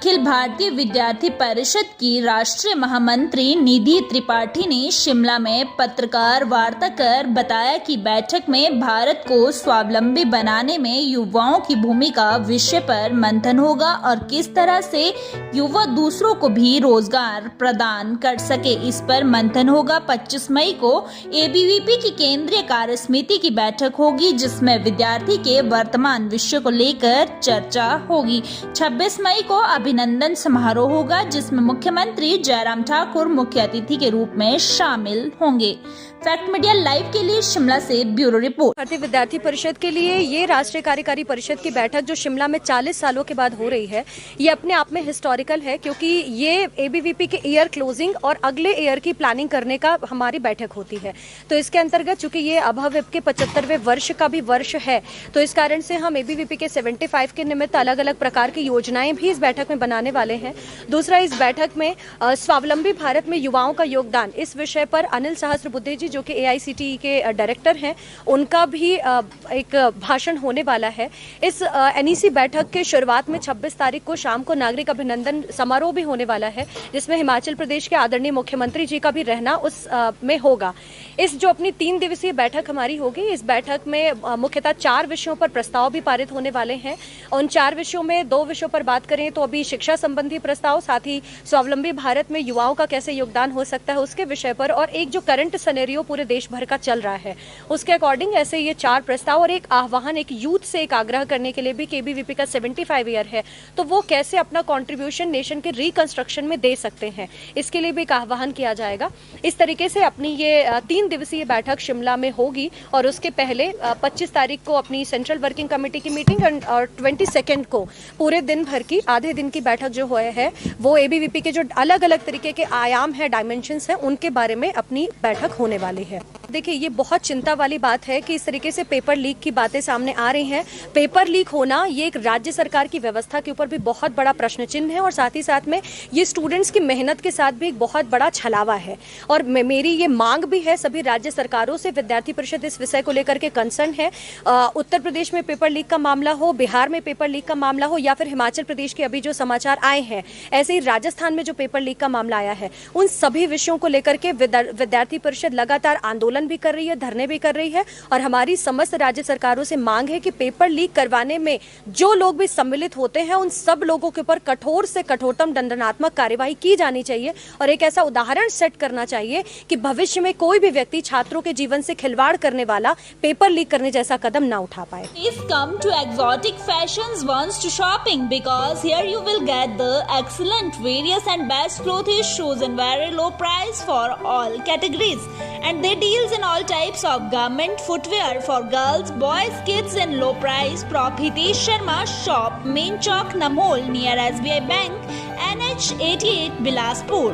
अखिल भारतीय विद्यार्थी परिषद की राष्ट्रीय महामंत्री निधि त्रिपाठी ने शिमला में पत्रकार वार्ता कर बताया कि बैठक में भारत को स्वावलंबी बनाने में युवाओं की भूमिका विषय पर मंथन होगा और किस तरह से युवा दूसरों को भी रोजगार प्रदान कर सके, इस पर मंथन होगा। 25 मई को एबीवीपी की केंद्रीय कार्य समिति की बैठक होगी, जिसमें विद्यार्थी के वर्तमान विषय को लेकर चर्चा होगी। 26 मई को अभिनंदन समारोह होगा, जिसमें मुख्यमंत्री जयराम ठाकुर मुख्य अतिथि के रूप में शामिल होंगे। फैक्ट मीडिया लाइव के लिए शिमला से ब्यूरो रिपोर्ट। भारतीय विद्यार्थी परिषद के लिए ये राष्ट्रीय कार्यकारी परिषद की बैठक जो शिमला में 40 सालों के बाद हो रही है, ये अपने आप में हिस्टोरिकल है, क्योंकि ये एबीवीपी के ईयर क्लोजिंग और अगले ईयर की प्लानिंग करने का हमारी बैठक होती है। तो इसके अंतर्गत चूंकि ये अभाविप के 75वें वर्ष का भी वर्ष है, तो इस कारण से हम एबीवीपी के 75 के निमित्त अलग अलग प्रकार की योजनाएं भी इस बैठक में बनाने वाले हैं। दूसरा, इस बैठक में स्वावलंबी भारत में युवाओं का योगदान, इस विषय पर अनिल सहस्त्रबुद्धे जी जो कि एआईसीटीई के डायरेक्टर हैं, उनका भी एक भाषण होने वाला है। इस एनईसी बैठक के शुरुआत में 26 तारीख को शाम को नागरिक अभिनंदन समारोह भी होने वाला है, जिसमें हिमाचल प्रदेश के आदरणीय मुख्यमंत्री जी का भी रहना उस में होगा। इस जो अपनी 3 दिवसीय बैठक हमारी होगी, इस बैठक में मुख्यतः 4 विषयों पर प्रस्ताव भी पारित होने वाले हैं। उन 4 विषयों में 2 विषयों पर बात करें तो अभी शिक्षा संबंधी प्रस्ताव, साथ ही स्वावलंबी भारत में युवाओं का कैसे योगदान हो सकता है उसके विषय पर, और एक जो करंट सिनेरियो पूरे देश भर का चल रहा है उसके अकॉर्डिंग ऐसे ये 4 प्रस्ताव और एक आह्वान, एक यूथ से एक आग्रह करने के लिए भी केबीवीपी का 75 ईयर है, तो वो कैसे अपना कंट्रीब्यूशन नेशन के रिकंस्ट्रक्शन में दे सकते हैं, इसके लिए भी एक आह्वान किया जाएगा। इस तरीके से अपनी ये 3 दिवसीय बैठक शिमला में होगी, और उसके पहले 25 तारीख को अपनी सेंट्रल वर्किंग कमेटी की मीटिंग और 22 को पूरे दिन भर की आधे दिन की बैठक जो है वो एबीवीपी के जो अलग अलग तरीके के आयाम है, डायमेंशंस हैं, उनके बारे में अपनी बैठक होने वाली है। देखिए, ये बहुत चिंता वाली बात है कि इस तरीके से पेपर लीक की बातें सामने आ रही हैं। पेपर लीक होना ये एक राज्य सरकार की व्यवस्था के ऊपर भी बहुत बड़ा प्रश्न चिन्ह है, और साथ ही साथ में ये स्टूडेंट्स की मेहनत के साथ भी एक बहुत बड़ा छलावा है। और मेरी ये मांग भी है सभी राज्य सरकारों से, विद्यार्थी परिषद इस विषय को लेकर के कंसर्न है। उत्तर प्रदेश में पेपर लीक का मामला हो, बिहार में पेपर लीक का मामला हो, या फिर हिमाचल प्रदेश के अभी जो समाचार आए हैं, ऐसे ही राजस्थान में जो पेपर लीक का मामला आया है, उन सभी विषयों को लेकर के विद्यार्थी परिषद लगातार आंदोलन भी कर रही है, धरने भी कर रही है, और हमारी समस्त राज्य सरकारों से मांग है कि पेपर लीक करवाने में जो लोग भी सम्मिलित होते हैं, उन सब लोगों के ऊपर कठोर से कठोरतम दंडात्मक कार्यवाही की जानी चाहिए, और एक ऐसा उदाहरण सेट करना चाहिए कि भविष्य में कोई भी व्यक्ति छात्रों के जीवन से खिलवाड़ करने वाला पेपर लीक करने जैसा कदम ना उठा पाए। Please come to Exotic Fashions once to shopping, because here you will get the excellent, various and best clothes, shoes and very low price for all categories, and they deals in all types of garment, footwear for girls, boys, kids in low price. Hitesh Sharma shop, Main Chowk, Namhol, near SBI Bank, NH 88, Bilaspur.